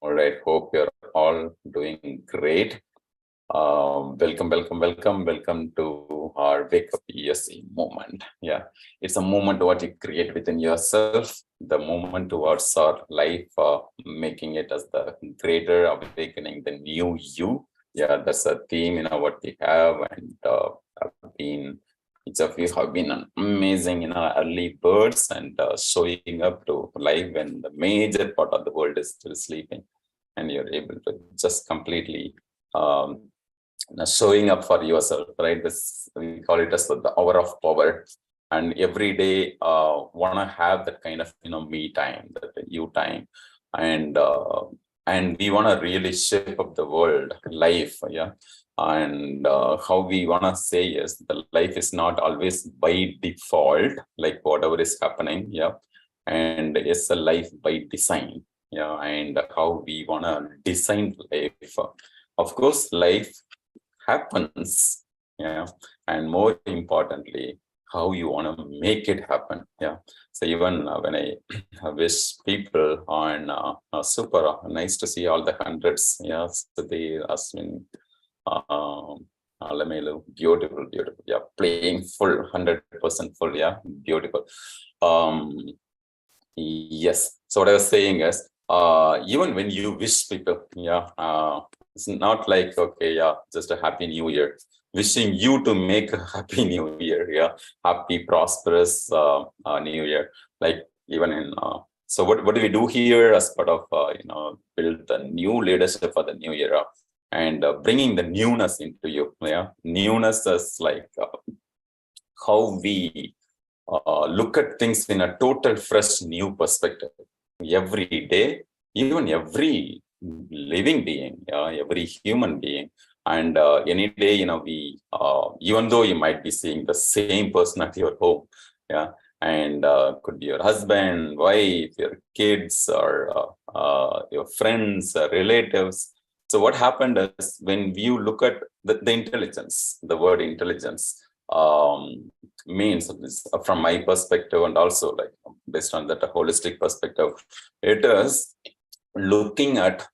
All right, hope you're all doing great. Welcome to our Wake Up ESC moment. Yeah, it's a moment what you create within yourself, the moment towards our life, making it as the greater awakening, the new you. Yeah, that's a theme, what we have, and each of you have been amazing, early birds and showing up to life when the major part of the world is still sleeping, and you're able to just completely showing up for yourself, right? This, we call it as the hour of power, and every day want to have that kind of me time, that you time, and we want to really shape up the world life. Yeah. And how we want to say is the life is not always by default, like whatever is happening. Yeah. And it's a life by design. Yeah. And how we want to design life. Of course, life happens. Yeah. And more importantly, how you want to make it happen. Yeah. So even when I wish people on super nice to see all the hundreds. Yeah. So they asked me, beautiful. Yeah. Playing full 100% full. Yeah. Beautiful. Yes. So what I was saying is, even when you wish people, it's not like, okay, yeah, just a happy new year. Wishing you to make a happy new year, yeah, happy, prosperous new year. Like even in, so what do we do here as part of, build the new leadership for the new year, and bringing the newness into you, yeah. Newness is like how we look at things in a total fresh new perspective every day, even every living being, every human being. And any day, we even though you might be seeing the same person at your home, yeah, and could be your husband, wife, your kids, or your friends, relatives. So what happened is, when you look at the intelligence, the word intelligence means, from my perspective, and also like based on that holistic perspective, it is looking at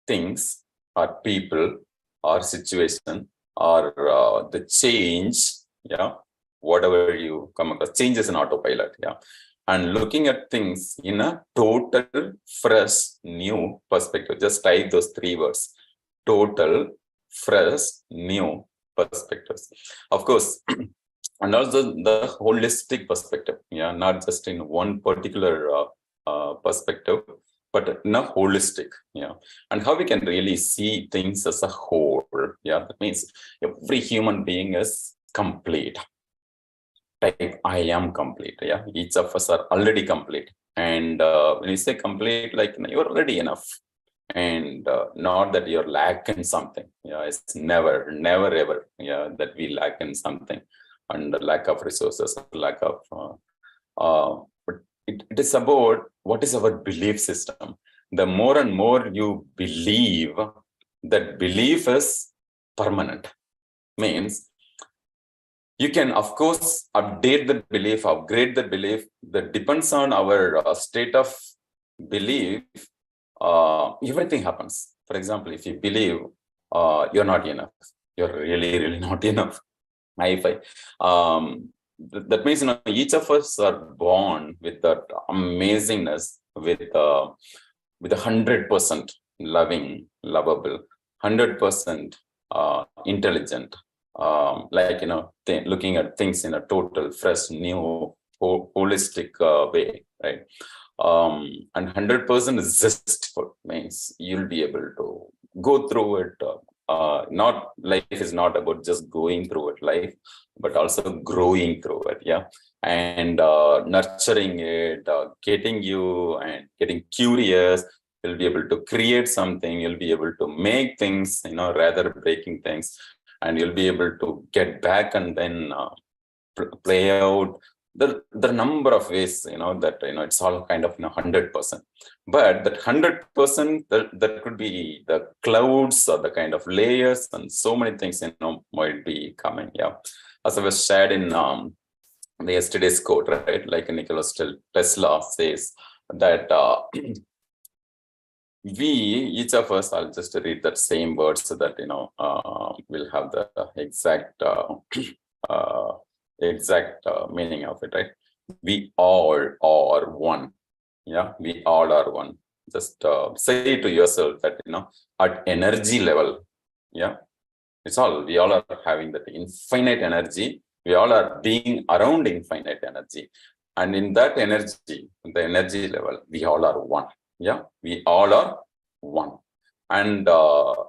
things or people or situation or the change, yeah, whatever you come across, changes in autopilot, yeah, and looking at things in a total fresh new perspective. Just type those three words: total fresh new perspectives. Of course. And also the holistic perspective, yeah, not just in one particular perspective, but in a holistic, yeah, and how we can really see things as a whole. Yeah, that means every human being is complete. Type I am complete. Yeah, each of us are already complete, and when you say complete, like you're already enough, and not that you're lacking something. Yeah, it's never ever, yeah, that we lack in something, and the lack of resources, lack of but it is about what is our belief system. The more and more you believe, that belief is permanent. Means you can, of course, update the belief, upgrade the belief. That depends on our state of belief. Everything happens. For example, if you believe you're not enough, you're really not enough. That means each of us are born with that amazingness, with 100% loving, lovable, 100% intelligent, like looking at things in a total, fresh, new, holistic way, right? And 100% is zestful, means you'll be able to go through it. Not life is not about just going through it, life, but also growing through it, yeah, and nurturing it, getting you and getting curious. You'll be able to create something. You'll be able to make things, rather breaking things, and you'll be able to get back and then play out the number of ways, that it's all kind of 100%. But that 100%, that could be the clouds or the kind of layers, and so many things might be coming. Yeah, as I was shared in the yesterday's quote, right? Like Nikola Tesla says that each of us, I'll just read that same word so that, we'll have the exact, meaning of it, right? We all are one. Yeah, we all are one. Just say to yourself that, at energy level, yeah, we all are having that infinite energy. We all are being around infinite energy. And in that energy, the energy level, we all are one. Yeah, we all are one. And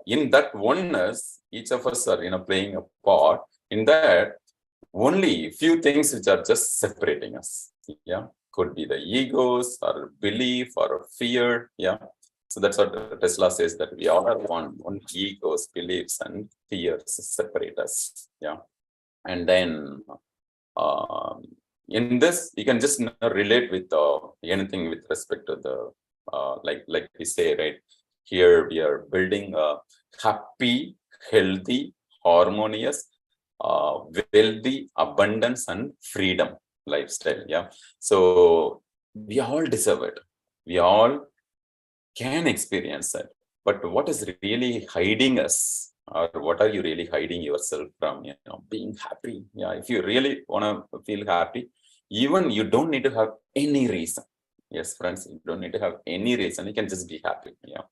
in that oneness, each of us are, playing a part. In that, only few things which are just separating us. Yeah, could be the egos or belief or fear. Yeah, so that's what Tesla says, that we all are one. Only egos, beliefs, and fears separate us. Yeah, and then in this, you can just relate with anything with respect to the like we say, right? Here we are building a happy, healthy, harmonious, wealthy, abundance, and freedom lifestyle. Yeah, so we all deserve it. We all can experience it. But what is really hiding us, or what are you really hiding yourself from? Being happy. Yeah, if you really want to feel happy, even you don't need to have any reason. Yes, friends, you don't need to have any reason. You can just be happy. Yeah,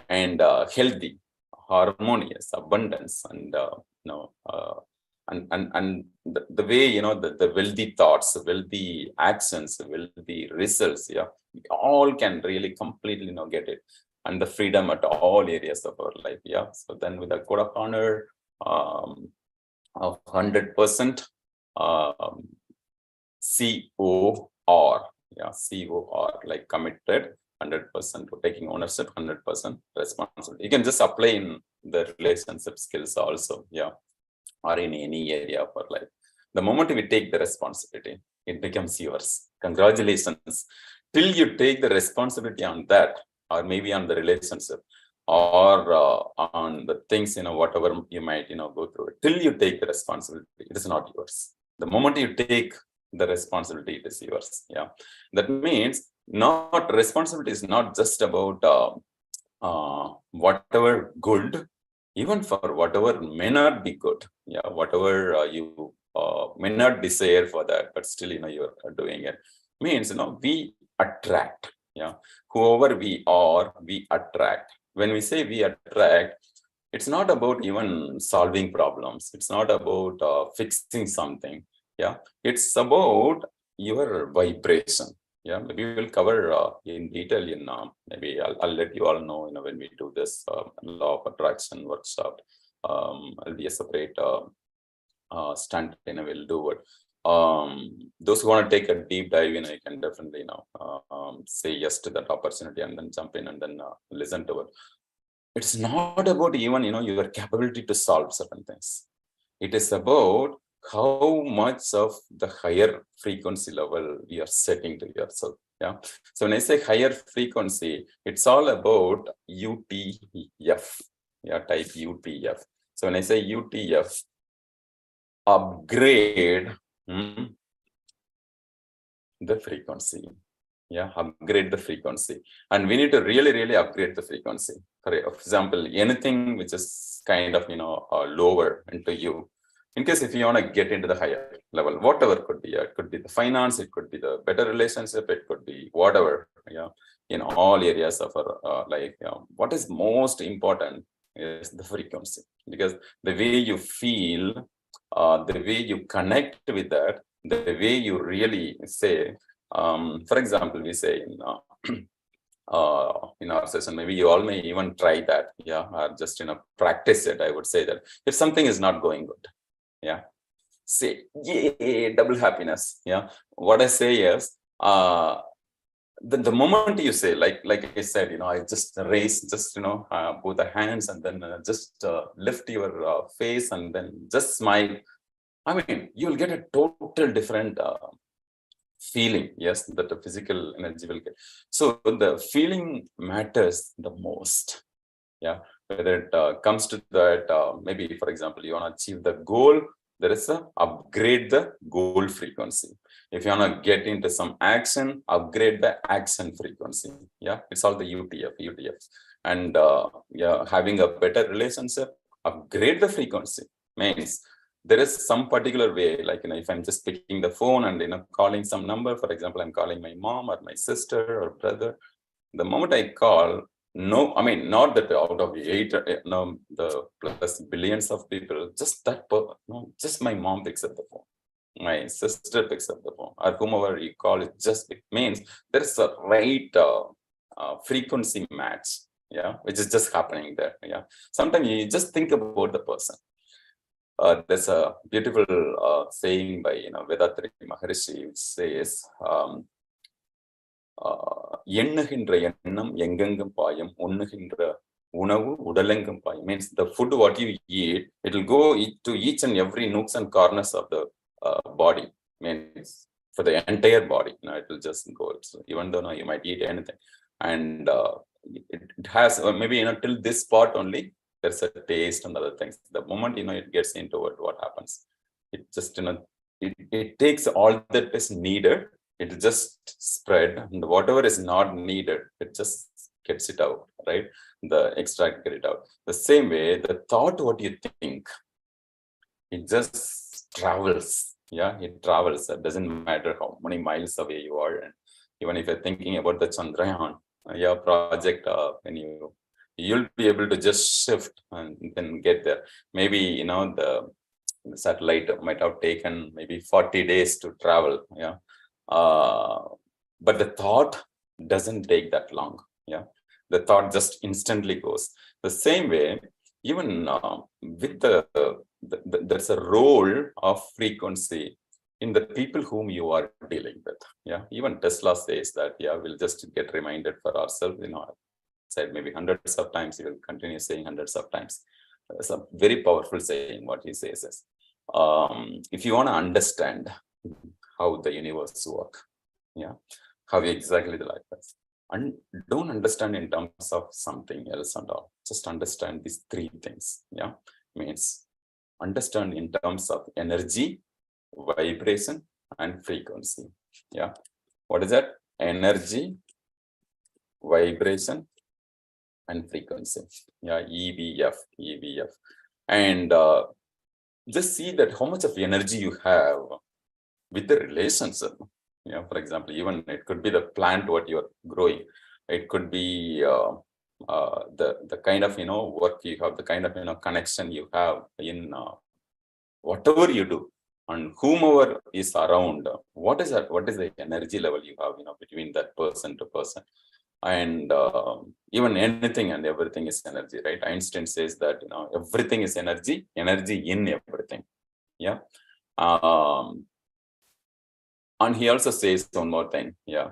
and healthy, harmonious, abundance, and and the way, the wealthy thoughts, the wealthy actions, the wealthy results. Yeah, we all can really completely, get it, and the freedom at all areas of our life. Yeah, so then with a code of honor of 100%, um, COR. Yeah, COR, like committed, 100% to taking ownership, 100% responsibility. You can just apply in the relationship skills also. Yeah, or in any area of our life. The moment we take the responsibility, it becomes yours. Congratulations. Till you take the responsibility on that, or maybe on the relationship, or on the things, whatever you might, go through it. Till you take the responsibility, it is not yours. The moment you take the responsibility, it is yours. Yeah, that means not responsibility is not just about whatever good, even for whatever may not be good. Yeah, whatever you may not desire for that, but still, you're doing it. Means, we attract. Yeah, whoever we are, we attract. When we say we attract, it's not about even solving problems. It's not about fixing something. Yeah, it's about your vibration. Yeah, maybe we'll cover in detail in maybe I'll let you all know, when we do this law of attraction workshop. I'll be a separate stunt, we'll do it. Those who want to take a deep dive, you can definitely, say yes to that opportunity and then jump in and then listen to it. It's not about even, your capability to solve certain things. It is about how much of the higher frequency level you are setting to yourself. Yeah. So when I say higher frequency, it's all about UTF. Yeah, type UTF. So when I say UTF, upgrade the frequency. Yeah, upgrade the frequency. And we need to really, really upgrade the frequency. For example, anything which is kind of, lower into you. In case if you want to get into the higher level, whatever could be, it could be the finance, it could be the better relationship, it could be whatever, yeah, in all areas of our life. What is most important is the frequency, because the way you feel, the way you connect with that, the way you really say, for example, we say in our session, maybe you all may even try that, yeah, or just practice it. I would say that if something is not going good, yeah, say yay, double happiness. Yeah, what I say is the moment you say, like I said, I just raise just both the hands and then just lift your face and then just smile. I mean, you'll get a total different feeling. Yes, that the physical energy will get. So the feeling matters the most. Yeah, whether it comes to that, maybe for example, you want to achieve the goal, there is a upgrade the goal frequency. If you want to get into some action, upgrade the action frequency. Yeah, it's all the UTF. And yeah, having a better relationship, upgrade the frequency. Means there is some particular way, like, if I'm just picking the phone and, calling some number, for example, I'm calling my mom or my sister or brother. The moment I call, no, I mean, not that out of the plus billions of people, just just my mom picks up the phone, my sister picks up the phone, or whomever you call, it means there's a right frequency match, yeah, which is just happening there. Yeah, sometimes you just think about the person. There's a beautiful saying by Vedatri Maharishi, which says, எண்ணுகின்ற எண்ணம் எங்கெங்கும் பாயும் உண்ணுகின்ற உணவு உடலெங்கும் பாயும். Means the food what you eat, it will go to each and every nooks and corners of the body. Means for the entire body, it will just go. Even though you might eat anything, and it has maybe till this part only there's a taste and other things. The moment it gets into it, what happens? It just it takes all that is needed. It just spread, and whatever is not needed, it just gets it out, right? The extract, get it out. The same way, the thought, what you think, it just travels. Yeah, it travels. It doesn't matter how many miles away you are. And even if you're thinking about the Chandrayaan, project, when you'll be able to just shift and then get there. Maybe, the satellite might have taken maybe 40 days to travel. Yeah. But the thought doesn't take that long. Yeah, the thought just instantly goes. The same way, even with there's a role of frequency in the people whom you are dealing with. Yeah, even Tesla says that. Yeah, we'll just get reminded for ourselves. Said maybe hundreds of times. He will continue saying hundreds of times. It's a very powerful saying. What he says is, if you want to understand how the universe work, yeah, how exactly the life is, and don't understand in terms of something else and all. Just understand these three things. Yeah, means understand in terms of energy, vibration, and frequency. Yeah, what is that? Energy, vibration, and frequency. Yeah, EVF, and just see that how much of energy you have with the relationship. Yeah, for example, even it could be the plant what you're growing. It could be the kind of work you have, the kind of connection you have in whatever you do, and whomever is around. What is that? What is the energy level you have between that person to person? And even anything and everything is energy, right? Einstein says that everything is energy in everything. Yeah. And he also says one more thing. Yeah.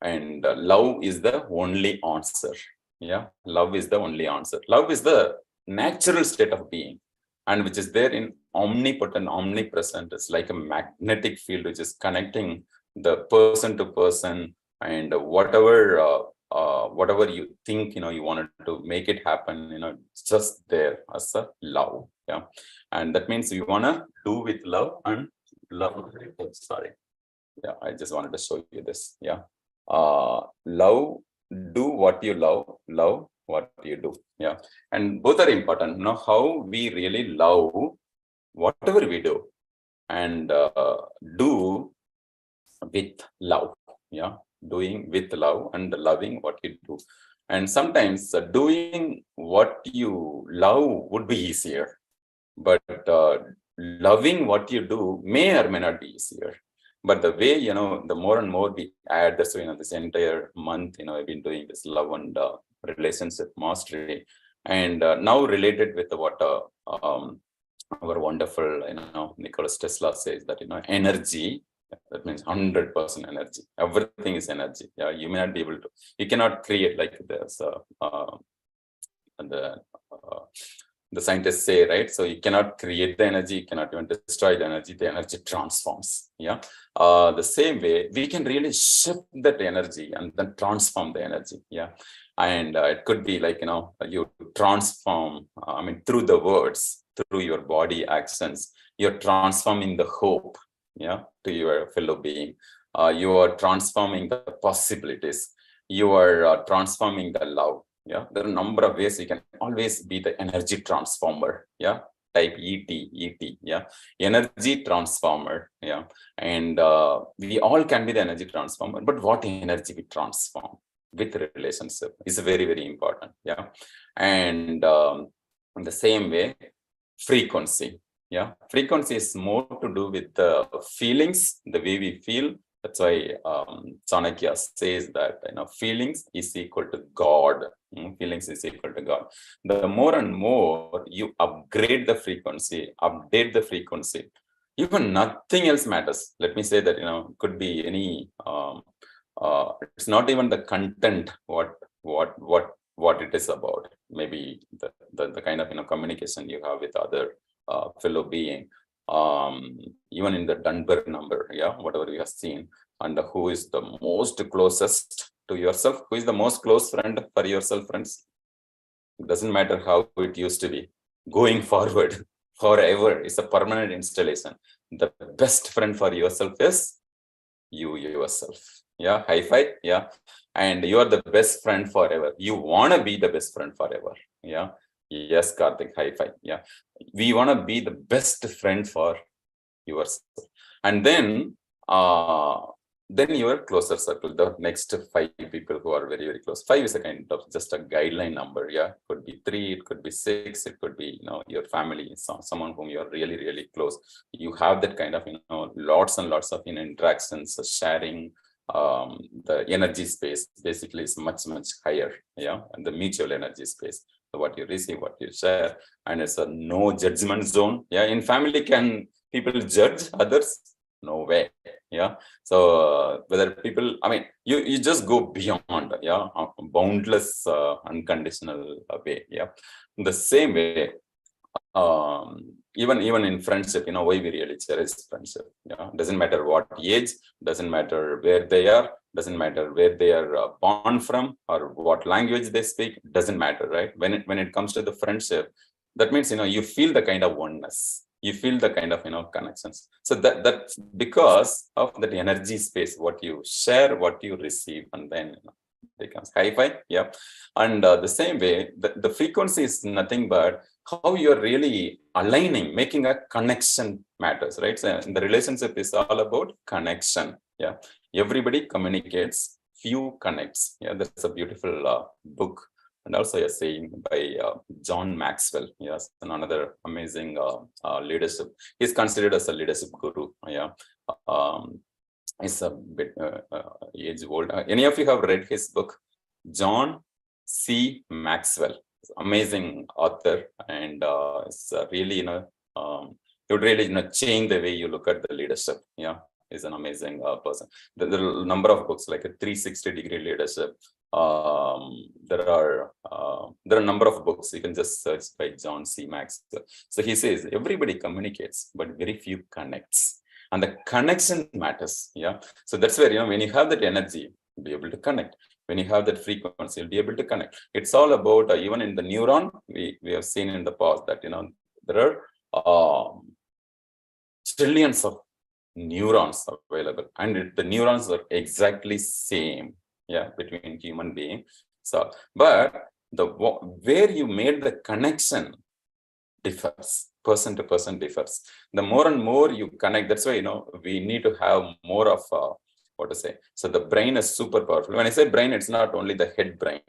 And love is the only answer. Yeah. Love is the only answer. Love is the natural state of being, and which is there in omnipotent, omnipresent. It's like a magnetic field which is connecting the person to person, and whatever you think you wanted to make it happen, it's just there as a love. Yeah. And that means you want to do with love and love. Sorry. Yeah, I just wanted to show you this. Yeah. Love, do what you love what you do. Yeah. And both are important. How we really love whatever we do, and do with love. Yeah. Doing with love and loving what you do. And sometimes doing what you love would be easier, but loving what you do may or may not be easier. But the way, the more and more we add this, this entire month, I've been doing this love and relationship mastery, and now related with what our wonderful, Nikola Tesla says that, energy, that means 100% energy. Everything is energy. Yeah, you may not be able to, you cannot create like this, the scientists say, right? So you cannot create the energy, you cannot even destroy the energy transforms. Yeah. The same way, we can really shift that energy and then transform the energy. Yeah. And it could be like, you transform, through the words, through your body actions, you're transforming the hope, yeah, to your fellow being. You are transforming the possibilities. You are transforming the love. Yeah, there are a number of ways you can always be the energy transformer. Yeah, type ET, yeah, energy transformer. Yeah, and we all can be the energy transformer. But what energy we transform with relationship is very, very important. Yeah, and in the same way, frequency. Yeah, frequency is more to do with the feelings, the way we feel. That's why Chanakya says that feelings is equal to God. Feelings is equal to God. The more and more you upgrade the frequency, update the frequency, even nothing else matters. Let me say that could be any. It's not even the content what it is about. Maybe the kind of communication you have with other fellow being. Even in the Dunbar number, yeah, whatever we have seen, and who is the most closest to yourself, who is the most close friend for yourself, friends. It doesn't matter how it used to be. Going forward, forever, is a permanent installation. The best friend for yourself is you yourself. Yeah, high five. Yeah, and you are the best friend forever. You want to be the best friend forever. Yeah. Yes, Karthik, high five. Yeah, we want to be the best friend for yourself, and then your closer circle, the next 5 people who are very, very close. 5 is a kind of just a guideline number. Yeah, could be 3, it could be 6, it could be your family, someone whom you are really, really close. You have that kind of lots and lots of interactions, sharing. The energy space basically is much, much higher. Yeah, and the mutual energy space. So what you receive, what you share, and it's a no judgment zone. Yeah, in family, can people judge others? No way. Yeah. So whether people, I mean, you just go beyond. Yeah, boundless, unconditional way. Yeah. In the same way, even in friendship, why we really cherish friendship. Yeah, doesn't matter what age, doesn't matter where they are, doesn't matter where they are born from or what language they speak, doesn't matter, right? When it comes to the friendship, that means you feel the kind of oneness, you feel the kind of connections. So that's because of that energy space, what you share, what you receive, and then becomes high five. Yeah. And the same way, the frequency is nothing but how you're really aligning, making a connection matters, right? So the relationship is all about connection. Yeah, everybody communicates, few connects. Yeah, that's a beautiful book, and also a saying by John Maxwell. Yes, and another amazing leadership. He's considered as a leadership guru. Yeah, it's a bit age old. Any of you have read his book, John C. Maxwell? Amazing author, and it's really it would really change the way you look at the leadership. Yeah, is an amazing person. There are a number of books like a 360-degree leadership. There are a number of books you can just search by John C. Maxwell. So he says everybody communicates, but very few connects, and the connection matters. Yeah, so that's where when you have that energy, you'll be able to connect. When you have that frequency, you'll be able to connect. It's all about even in the neuron. We have seen in the past that there are trillions of neurons available, and the neurons are exactly same. Yeah, between human being. So, but where you made the connection differs. Person to person differs. The more and more you connect, that's why we need to have more of what to say. So the brain is super powerful. When I say brain, it's not only the head brain.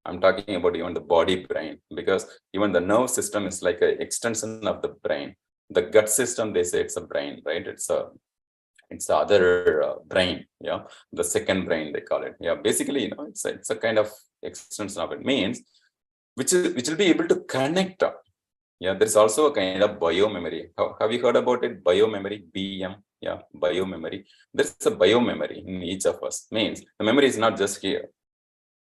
I'm talking about even the body brain, because even the nerve system is like an extension of the brain. The gut system, they say it's a brain, right? It's the other brain. Yeah, the second brain they call it. Yeah, basically, it's a kind of extension of it. Means which will be able to connect up. Yeah, there's also a kind of biomemory. Have you heard about it? Biomemory, BM. Yeah, biomemory. There's a biomemory in each of us. Means the memory is not just here.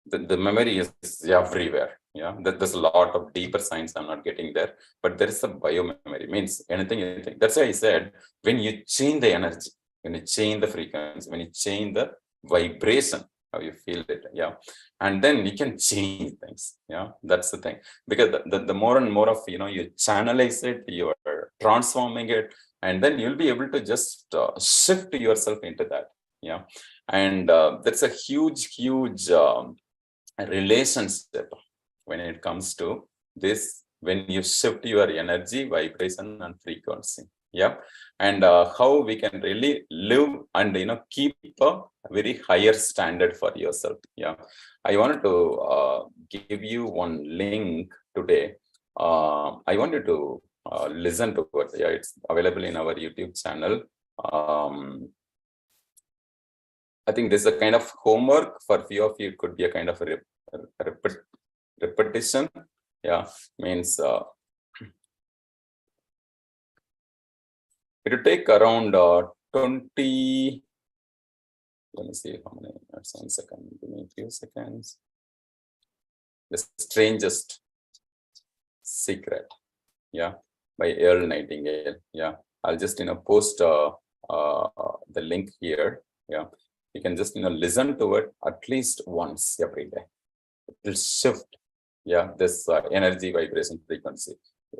The memory is everywhere. Yeah, there's a lot of deeper science. I'm not getting there, but there is a biomemory. Means anything. That's why I said when you change the energy, when you change the frequency, when you change the vibration, how you feel it. Yeah. And then you can change things. Yeah. That's the thing. Because the more and more of, you channelize it, you are transforming it, and then you'll be able to just shift yourself into that. Yeah. And that's a huge relationship when it comes to this, when you shift your energy, vibration, and frequency. Yeah. And how we can really live and keep a very higher standard for yourself. Yeah. I wanted to give you one link today. I wanted to listen to it. Yeah, it's available in our YouTube channel. I think this is a kind of homework for few of you. It could be a kind of a repetition. Yeah, means it will take around 20. Let me see how many minutes. 1 second. Give me a few seconds. The Strangest Secret. Yeah, by Earl Nightingale. Yeah, I'll just post the link here. Yeah, you can just listen to it at least once every day. It will shift. Yeah, this energy, vibration, frequency.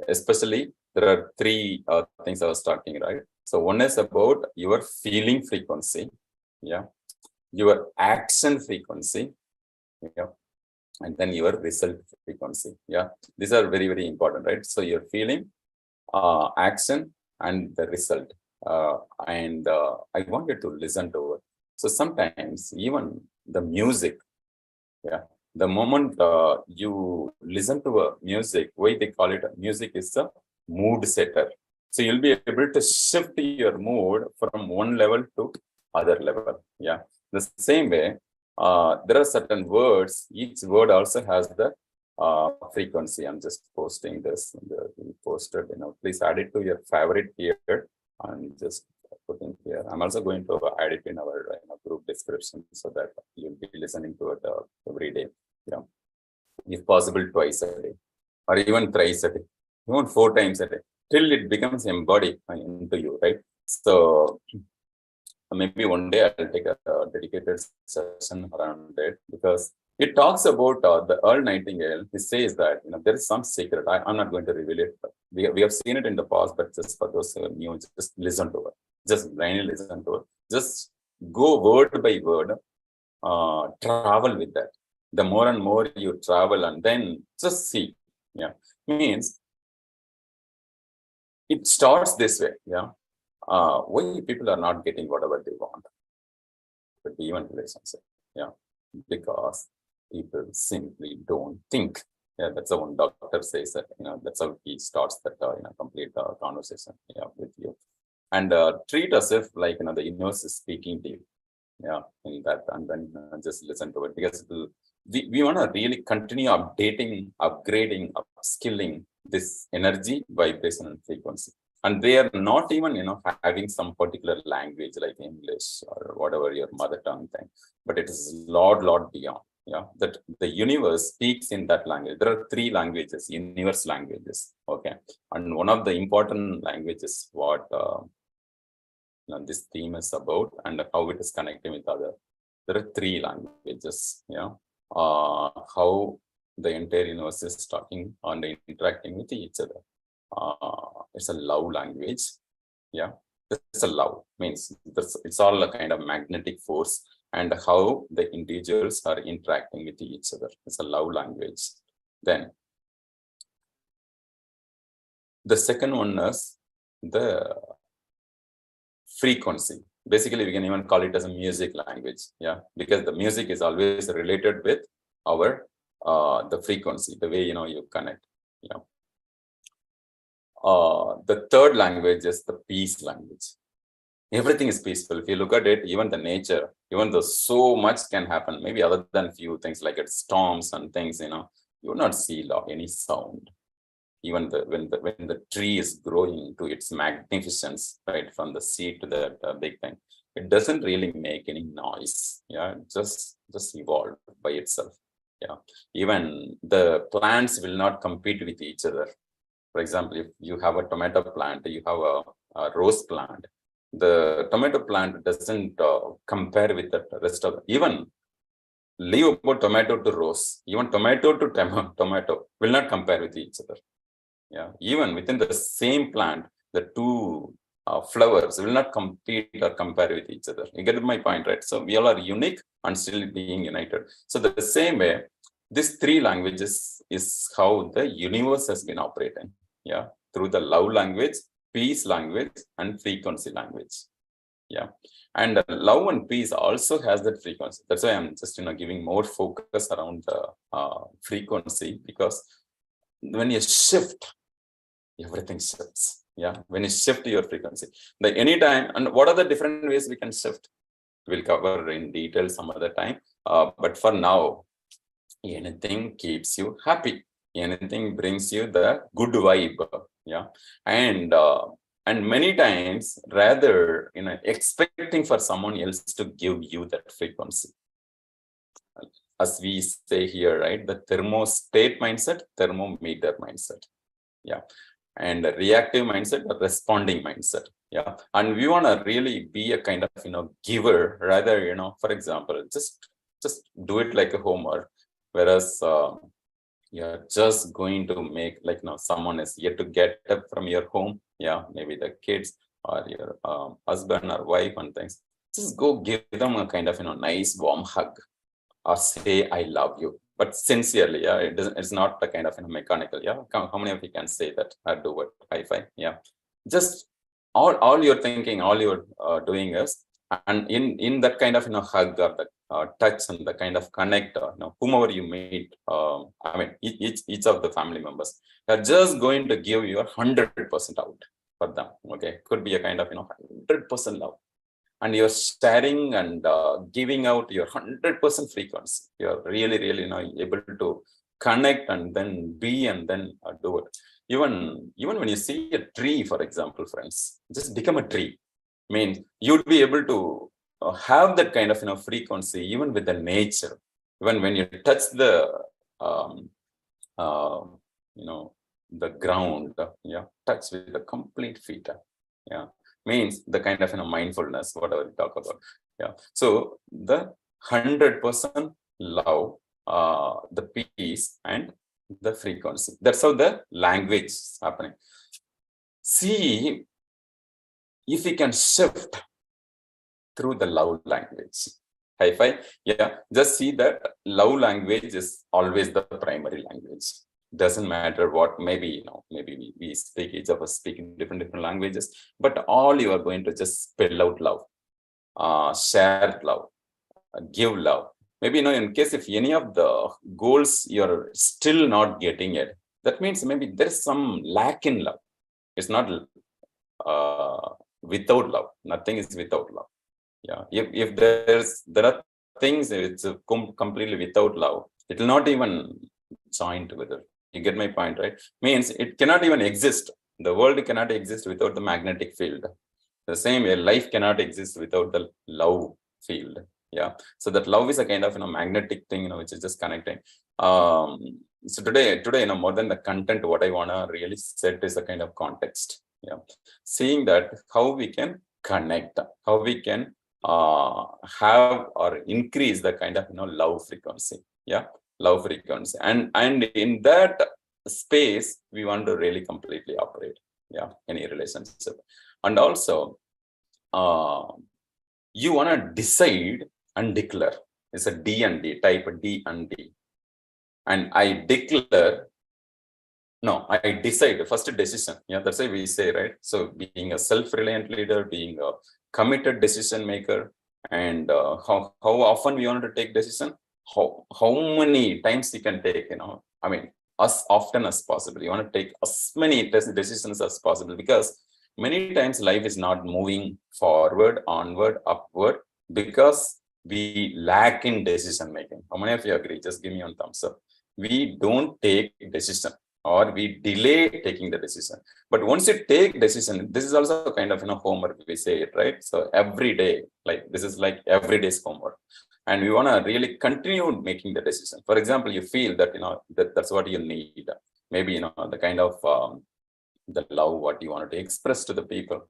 Especially, there are three things I was talking, right? So one is about your feeling frequency. Yeah, your action frequency. Yeah, and then your result frequency. Yeah, these are very important, right? So your feeling, action, and the result. And I wanted to listen to it. So sometimes even the music. Yeah, the moment you listen to a music, why they call it music is a mood setter. So you'll be able to shift your mood from one level to other level. Yeah, the same way, there are certain words. Each word also has the frequency. I'm just posting this. Posted. Please add it to your favorite here and just putting here. I'm also going to add it in our group description so that you'll be listening to it every day. Yeah, if possible, twice a day, or even thrice a day, even 4 times a day, till it becomes embodied into you, right? So maybe one day I'll take a dedicated session around it, because it talks about the Earl Nightingale. He says that there is some secret. I'm not going to reveal it, but we have seen it in the past. But just for those who are new, just listen to it. Just blindly listen to it. Just go word by word. Travel with that. The more and more you travel, and then just see. Yeah, means it starts this way. Yeah, why people are not getting whatever they want, but even relationship. Yeah, because people simply don't think. Yeah, that's the one doctor says that. That's how he starts that complete conversation. Yeah, with you, and treat us if like the universe is speaking to you. Yeah, in that, and then just listen to it, because we want to really continue updating, upgrading, upskilling this energy, vibration, and frequency. And they are not even having some particular language like English or whatever your mother tongue thing, but it is lot beyond. Yeah, that the universe speaks in that language. There are 3 languages, universe languages. Okay, and one of the important languages what this theme is about, and how it is connecting with other. There are 3 languages. Yeah, how the entire universe is talking and interacting with each other. It's a love language. Yeah, it's a love, means it's all a kind of magnetic force, and how the individuals are interacting with each other. It's a love language. Then the second one is the frequency. Basically, we can even call it as a music language. Yeah, because the music is always related with our the frequency, the way you connect. Yeah. The third language is the peace language. Everything is peaceful. If you look at it, even the nature, even though so much can happen, maybe other than few things like storms and things, you will not see any sound. Even when the tree is growing to its magnificence, right, from the seed to the big thing, it doesn't really make any noise. Yeah, just evolve by itself. Yeah, even the plants will not compete with each other. For example, if you have a tomato plant, you have a rose plant. The tomato plant doesn't compare with the rest of even leave about tomato to rose. Even tomato to tomato will not compare with each other. Yeah, even within the same plant, the two flowers will not compete or compare with each other. You get my point, right? So we all are unique and still being united. So the same way, these three languages is how the universe has been operating. Yeah, through the love language, peace language, and frequency language. Yeah, and love and peace also has that frequency. That's why I'm just giving more focus around the frequency, because when you shift, everything shifts. Yeah, when you shift your frequency, like anytime. And what are the different ways we can shift? We'll cover in detail some other time. But for now, anything keeps you happy. Anything brings you the good vibe. Yeah, and many times, rather expecting for someone else to give you that frequency, as we say here, right? The thermostat mindset, thermometer mindset. Yeah, and a reactive mindset, a responding mindset. Yeah, and we want to really be a kind of giver, rather for example, just do it like a homework, whereas you're just going to make like someone is yet to get up from your home. Yeah, maybe the kids or your husband or wife and things. Just go give them a kind of nice warm hug, or say I love you, but sincerely. Yeah, it's not the kind of mechanical. Yeah, how many of you can say that or do it? High five. Yeah, just all you're thinking, all you're doing is, and in that kind of hug or the touch and the kind of connect, whomever you meet, I mean each of the family members, they're just going to give your 100% out for them. Okay, could be a kind of 100% love, and you're sharing and giving out your 100% frequency. You're really able to connect and then be and then do it. Even when you see a tree, for example, friends, just become a tree. Means you'd be able to have that kind of frequency even with the nature. When you touch the um, uh, the ground, yeah, touch with the complete feet. Yeah, means the kind of mindfulness, whatever we talk about. Yeah, so the 100% love, the peace, and the frequency. That's how the language is happening. See if we can shift through the love language. High five. Yeah, just see that love language is always the primary language. Doesn't matter what, maybe maybe we speak, each of us speak in different languages, but all you are going to just spell out love, share love, give love. Maybe in case if any of the goals you're still not getting it, that means maybe there's some lack in love. It's not without love. Nothing is without love. Yeah, if there are things it's completely without love, it will not even join together. You get my point, right? Means it cannot even exist. The world cannot exist without the magnetic field. The same way, life cannot exist without the love field. Yeah, so that love is a kind of magnetic thing, which is just connecting. So today, more than the content, what I want to really set is a kind of context. Yeah, seeing that how we can connect, how we can have or increase the kind of love frequency. Yeah, love frequency, and in that space we want to really completely operate. Yeah, any relationship. And also you want to decide and declare. It's a D and D type, D and D, and I declare. No, I decide. First decision. Yeah, that's why we say, right? So being a self-reliant leader, being a committed decision maker, and how often we want to take decision, how many times you can take, I mean, as often as possible. You want to take as many decisions as possible, because many times life is not moving forward, onward, upward, because we lack in decision making. How many of you agree? Just give me one thumbs up. We don't take decision, or we delay taking the decision. But once you take decision, this is also kind of homework, we say it, right? So every day, like this is like every day's homework, and we want to really continue making the decision. For example, you feel that that's what you need, maybe the kind of the love what you wanted to express to the people.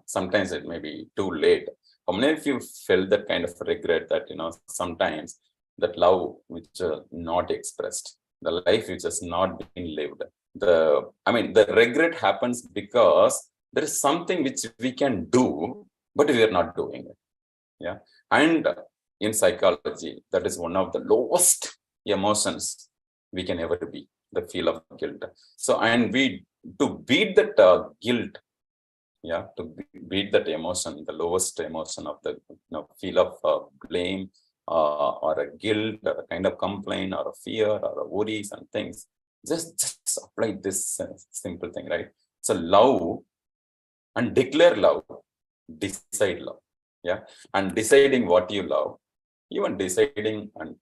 Sometimes it may be too late. How many of you felt that kind of regret that sometimes that love which not expressed, the life which has not been lived. The regret happens because there is something which we can do, but we are not doing it. Yeah. And in psychology, that is one of the lowest emotions we can ever be, the feel of guilt. So, and we, to beat that guilt, yeah, to beat that emotion, the lowest emotion of the feel of blame or a guilt or a kind of complaint or a fear or a worries and things, just apply this simple thing, right? So love and declare love, decide love, yeah, and deciding what you love, even deciding and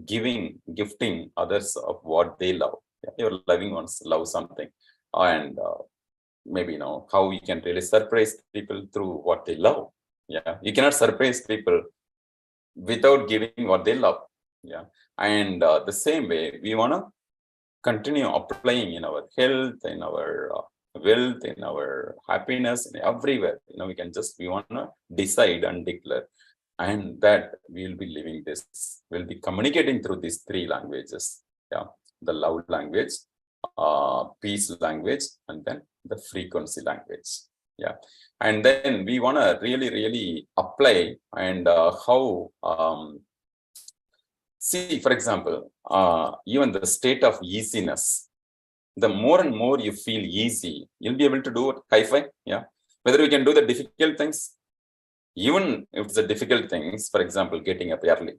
gifting others of what they love. Yeah, your loving ones love something, and maybe how you can really surprise people through what they love. Yeah, you cannot surprise people without giving what they love. Yeah, and the same way we want to continue applying in our health, in our wealth, in our happiness, in everywhere. We want to decide and declare, and that we'll be living this, we'll be communicating through these three languages. Yeah, the love language, peace language, and then the frequency language. Yeah, and then we want to really apply, and how see, for example, even the state of easiness, the more and more you feel easy, you'll be able to do it high-fi. Yeah, whether we can do the difficult things, even if it's a difficult things, for example, getting up early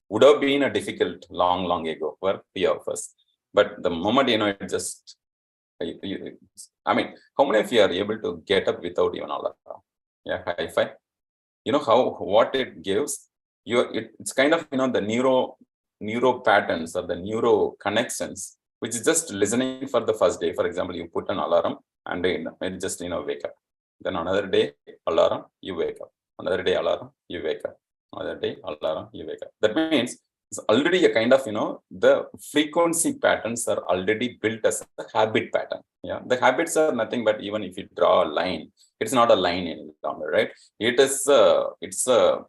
would have been a difficult long ago for few of us. But the moment, it just, how many of you are able to get up without even alarm? Yeah, high-fi. What it gives you, it's kind of, the neuro patterns or the neuro connections, which is just listening for the first day. For example, you put an alarm and it just, wake up. Then another day, alarm, you wake up. Another day, alarm, you wake up. Another day, alarm, you wake up. That means it's already a kind of, the frequency patterns are already built as a habit pattern. Yeah, the habits are nothing but, even if you draw a line, it's not a line any longer, right? It's a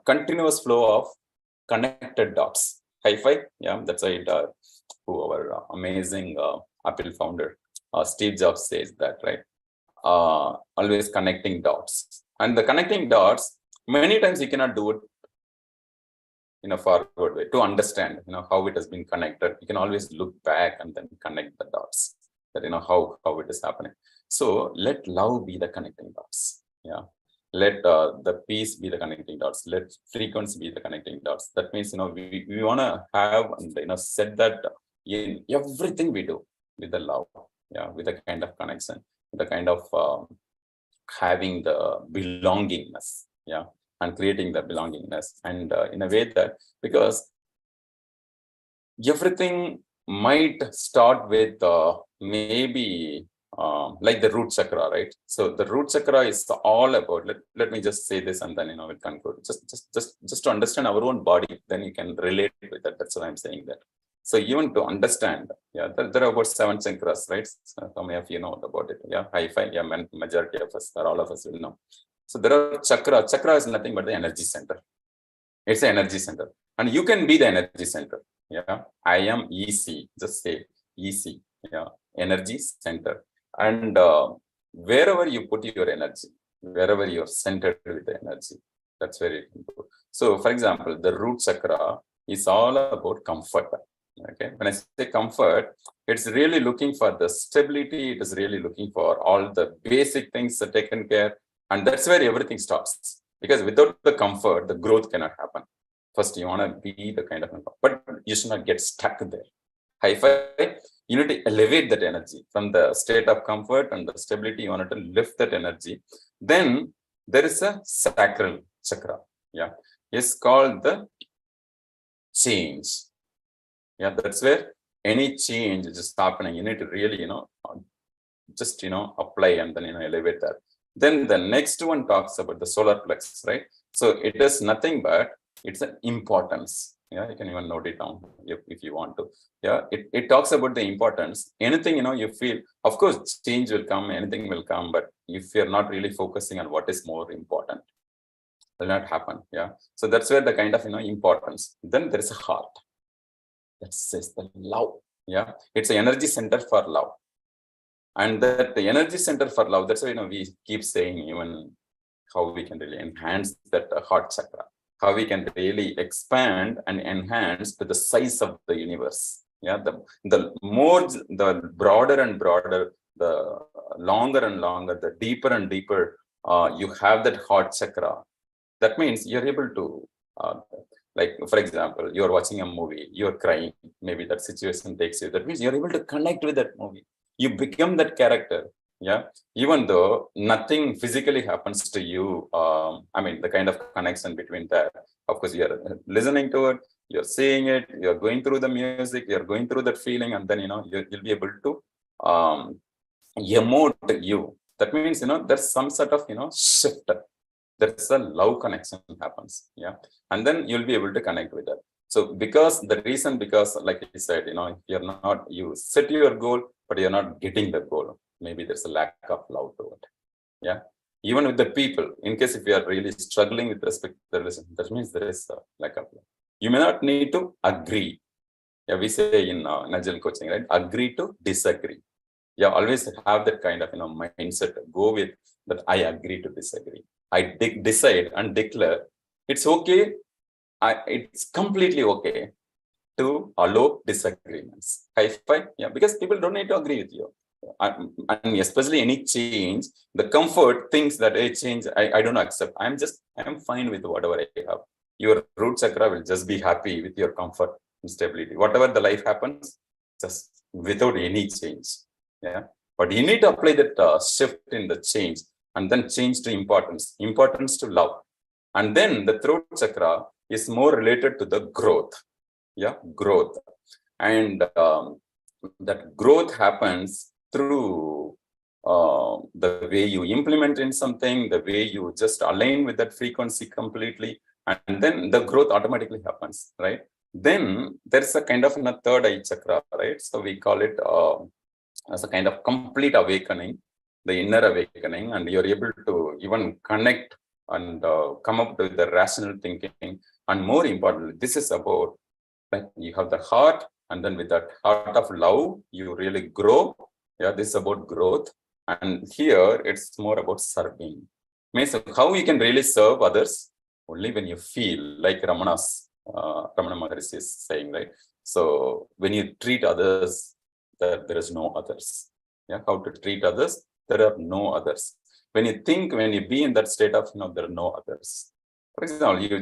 continuous flow of connected dots. Hi-fi, yeah, that's why who our amazing Apple founder Steve Jobs says that, right? Always connecting dots, and the connecting dots, many times you cannot do it in a forward way to understand, how it has been connected. You can always look back and then connect the dots, that how it is happening. So let love be the connecting dots. Yeah, let the peace be the connecting dots. Let frequency be the connecting dots. That means, we want to have and set that in everything we do with the love. Yeah, with the kind of connection, the kind of having the belongingness. Yeah, and creating the belongingness, and in a way that, because everything might start with maybe like the root chakra, right? So the root chakra is all about, let me just say this, and then we'll conclude. Just to understand our own body, then you can relate with that. That's why I'm saying that. So even to understand, yeah, there are about 7 chakras, right? So how many of you know about it? Yeah, high-fi, yeah, majority of us, or all of us will know. So there are chakra. Chakra is nothing but the energy center. It's an energy center, and you can be the energy center. Yeah, I am EC. Just say EC. Yeah, energy center, and wherever you put your energy, wherever you're centered with the energy, that's very important. So, for example, the root chakra is all about comfort. Okay, when I say comfort, it's really looking for the stability. It is really looking for all the basic things are taken care, and that's where everything starts. Because without the comfort, the growth cannot happen. First, you want to be the kind of, but you should not get stuck there. High-fi, you need to elevate that energy from the state of comfort and the stability. You want to lift that energy. Then there is a sacral chakra. Yeah, it's called the change. Yeah, that's where any change is just happening. You need to really, just apply and then elevate that. Then the next one talks about the solar plexus, right? So it is nothing but it's an importance. Yeah, you can even note it down if you want to. Yeah, it talks about the importance. Anything you feel, of course, change will come, anything will come, but if you're not really focusing on what is more important, Will not happen. Yeah. So that's where the kind of importance. Then there is a heart. That says the love. Yeah. It's an energy center for love. And that the energy center for love, that's why we keep saying even how we can really enhance that heart chakra, how we can really expand and enhance to the size of the universe. Yeah, the more, the broader and broader, the longer and longer, the deeper and deeper you have that heart chakra. That means you're able to, like for example, you're watching a movie, you're crying, maybe that situation takes you. That means you're able to connect with that movie. You become that character. Yeah, even though nothing physically happens to you, I mean, the kind of connection between that, of course, you're listening to it, you're seeing it, you're going through the music, you're going through that feeling, and then you'll be able to emote you. That means there's some sort of shift. There's a love connection happens. Yeah, and then you'll be able to connect with that. So because like you said, you set your goal, but you're not getting the goal. Maybe there's a lack of love to it. Yeah. Even with the people, in case if you are really struggling with respect to the relation, that means there is a lack of love. You may not need to agree. Yeah, we say in agile coaching, right? Agree to disagree. Yeah, always have that kind of mindset. Go with that. I agree to disagree. I decide and declare. It's okay. It's completely okay to allow disagreements. High five. Yeah, because people don't need to agree with you. And especially any change, the comfort thinks that a change I don't accept. I'm fine with whatever I have. Your root chakra will just be happy with your comfort and stability. Whatever the life happens, just without any change. Yeah, but you need to apply that shift in the change, and then change to importance to love, and then the throat chakra is more related to the growth. Yeah, growth, and that growth happens through the way you implement in something, the way you just align with that frequency completely, and then the growth automatically happens, right? Then there's a kind of a third eye chakra, right? So we call it as a kind of complete awakening, the inner awakening, and you're able to even connect and come up with the rational thinking. And more importantly, this is about that you have the heart, and then with that heart of love, you really grow. Yeah, this is about growth. And here it's more about serving. Means how you can really serve others only when you feel like Ramana Maharshi is saying, right? So when you treat others, there is no others. Yeah, how to treat others? There are no others. When you think, when you be in that state of there are no others. For example, you're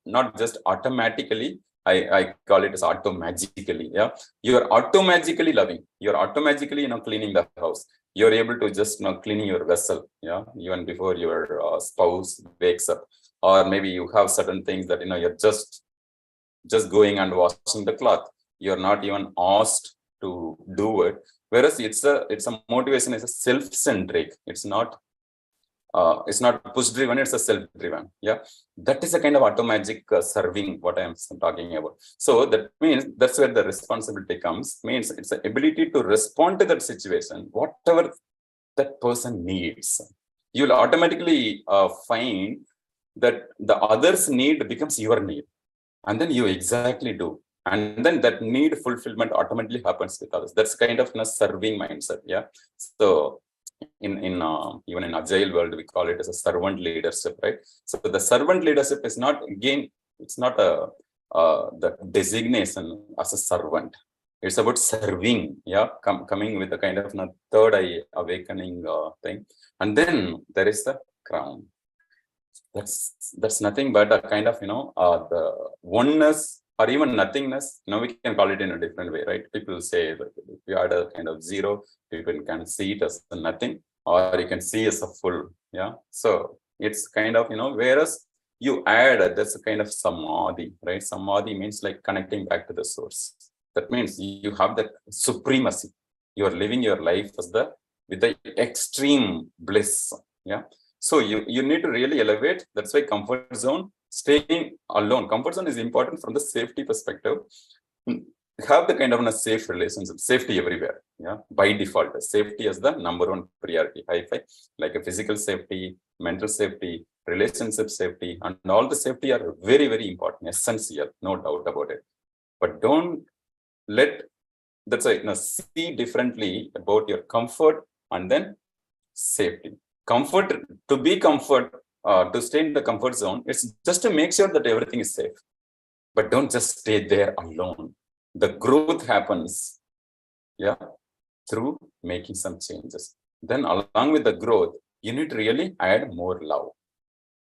not just automatically. I call it as auto-magically. Yeah, you're auto-magically loving. You're auto-magically cleaning the house. You're able to just cleaning your vessel. Yeah, even before your spouse wakes up, or maybe you have certain things that you're just going and washing the cloth. You're not even asked to do it. Whereas it's a motivation is a self-centric. It's not push-driven, it's a self-driven. Yeah, that is a kind of automatic serving what I am talking about. So that means that's where the responsibility comes. Means it's the ability to respond to that situation, whatever that person needs. You'll automatically find that the other's need becomes your need, and then you exactly do. And then that need fulfillment automatically happens with others. That's kind of a serving mindset. Yeah. So in even in agile world, we call it as a servant leadership, right? So the servant leadership is not, again, it's not the designation as a servant. It's about serving. Yeah, coming with a kind of third eye awakening thing. And then there is the crown. That's nothing but a kind of the oneness or even nothingness. We can call it in a different way, right? People say that if you add a kind of zero, people can see it as a nothing, or you can see as a full. Yeah, so it's kind of whereas you add, that's a kind of samadhi, right? Samadhi means like connecting back to the source. That means you have the supremacy. You're living your life as with the extreme bliss. Yeah. So you need to really elevate. That's why comfort zone, staying alone. Comfort zone is important from the safety perspective. have the kind of a safe relationship, safety everywhere. Yeah, by default, safety is the number one priority. High-fi, like a physical safety, mental safety, relationship safety, and all the safety are very, very important, essential, no doubt about it. But don't let that's why see differently about your comfort and then safety. Comfort, to be comfort, to stay in the comfort zone, it's just to make sure that everything is safe. But don't just stay there alone. The growth happens, yeah, through making some changes. Then along with the growth, you need to really add more love.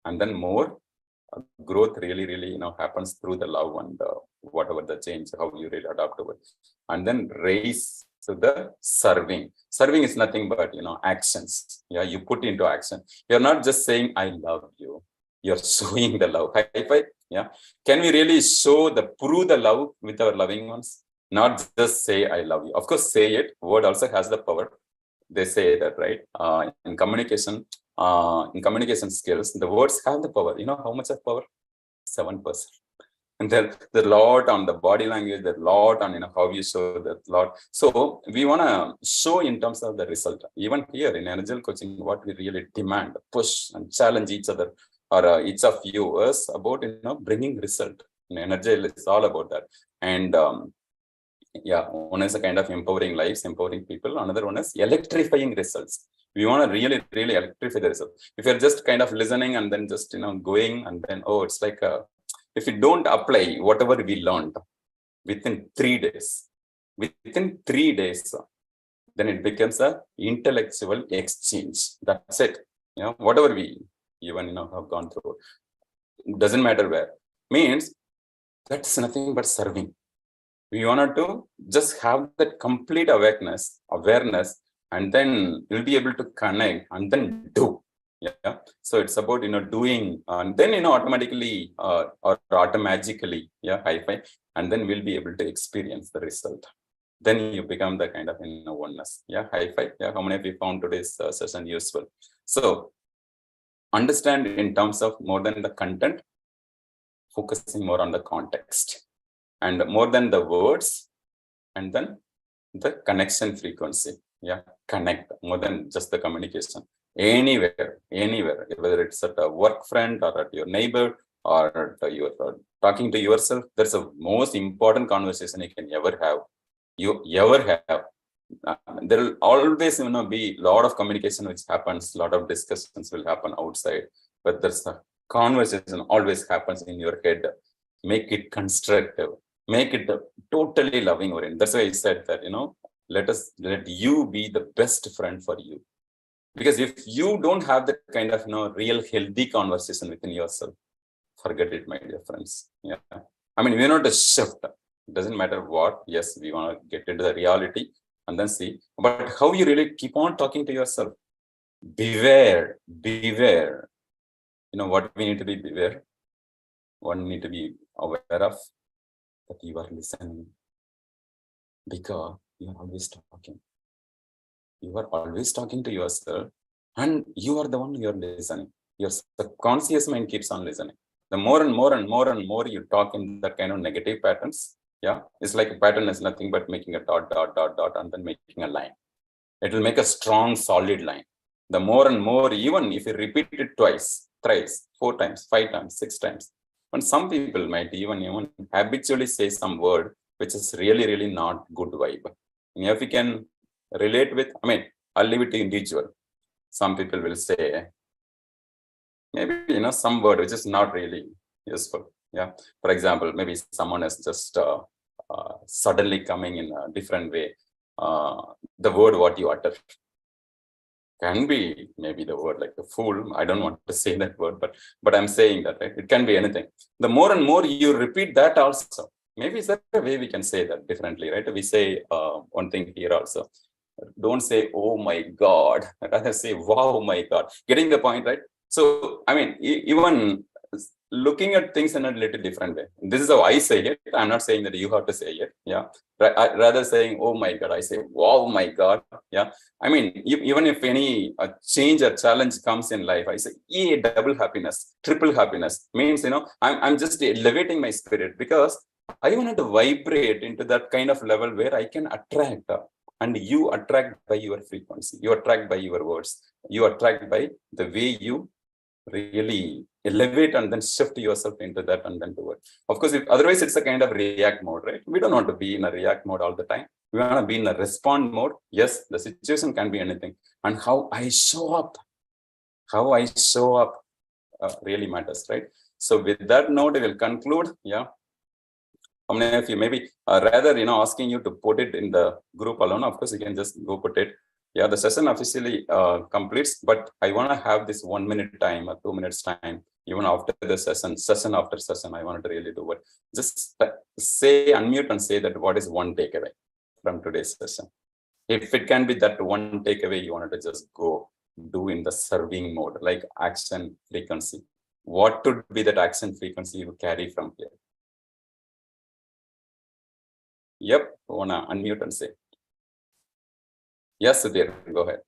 And then more growth really happens through the love and whatever the change, how you really adapt to it. And then raise to the serving. Serving is nothing but actions. Yeah, you put into action. You're not just saying I love you. You're showing the love. High five. Yeah. Can we really prove the love with our loving ones? Not just say I love you. Of course, say it. Word also has the power. They say that, right? In communication skills, the words have the power. You know how much of power? 7%. And there's a lot on the body language, there's a lot on how you show that lot. So we want to show in terms of the result. Even here in energetic coaching, what we really demand, push and challenge each other or each of you is about bringing result. Energy is all about that. And yeah, one is a kind of empowering lives, empowering people. Another one is electrifying results. We want to really electrify the result. If you're just kind of listening and then just going and then it's like if you don't apply whatever we learned within 3 days, then it becomes a intellectual exchange. That's it. Whatever we even have gone through, doesn't matter where. Means that's nothing but serving. We wanted to just have that complete awareness, and then you'll be able to connect and then do. Yeah. So it's about doing, and then automatically or automatically, yeah, high-fi, and then we'll be able to experience the result. Then you become the kind of oneness. Yeah, high-fi. Yeah, how many of you found today's session useful? So understand in terms of more than the content, focusing more on the context. And more than the words, and then the connection frequency. Yeah, connect more than just the communication. Anywhere, whether it's at a work friend or at your neighbor or at you're talking to yourself, that's the most important conversation you can ever have. There will always be a lot of communication which happens, a lot of discussions will happen outside, but there's a conversation always happens in your head. Make it constructive. Make it totally loving oriented. That's why I said that, let you be the best friend for you. Because if you don't have the kind of, real healthy conversation within yourself, forget it, my dear friends. Yeah. I mean, we're not a shift. It doesn't matter what. Yes, we want to get into the reality and then see. But how you really keep on talking to yourself. Beware. What we need to be beware. One need to be aware of. That you are listening, because you are always talking. You are always talking to yourself, and you are the one you are listening. Your subconscious mind keeps on listening. The more and more you talk in that kind of negative patterns, yeah, it's like a pattern is nothing but making a dot, and then making a line. It will make a strong, solid line. The more and more, even if you repeat it twice, thrice, 4 times, 5 times, 6 times, and some people might even habitually say some word which is really not good vibe. And if you can relate with, I'll leave it to individual. Some people will say maybe some word which is not really useful. Yeah. For example, maybe someone is just suddenly coming in a different way. The word what you utter can be maybe the word like a fool. I don't want to say that word, but I'm saying that, right? It can be anything. The more and more you repeat that also, maybe is that a way we can say that differently, right? We say one thing here also. Don't say, oh my God. Rather say, wow, my God. Getting the point, right? So, even looking at things in a little different way. This is how I say it. I'm not saying that you have to say it. Yeah. Rather saying, oh my God, I say, wow, my God. Yeah. Even if any change or challenge comes in life, I say, yeah, double happiness, triple happiness. Means, I'm just elevating my spirit, because I wanted to vibrate into that kind of level where I can attract, and you attract by your frequency, you attract by your words, you attract by the way you really elevate and then shift yourself into that and then do it. Of course, otherwise it's a kind of react mode, right? We don't want to be in a react mode all the time. We want to be in a respond mode. Yes, the situation can be anything. And how I show up really matters, right? So with that note, I will conclude. Yeah. How many of you maybe rather, asking you to put it in the group alone? Of course, you can just go put it. Yeah, the session officially completes, but I want to have this 1 minute time or 2 minutes time, even after the session after session. I wanted to really do it. Just say, unmute and say that what is one takeaway from today's session. If it can be that one takeaway you wanted to just go do in the serving mode, like action frequency. What would be that action frequency you carry from here? Yep, wanna unmute and say. Yes, Sudhir, go ahead.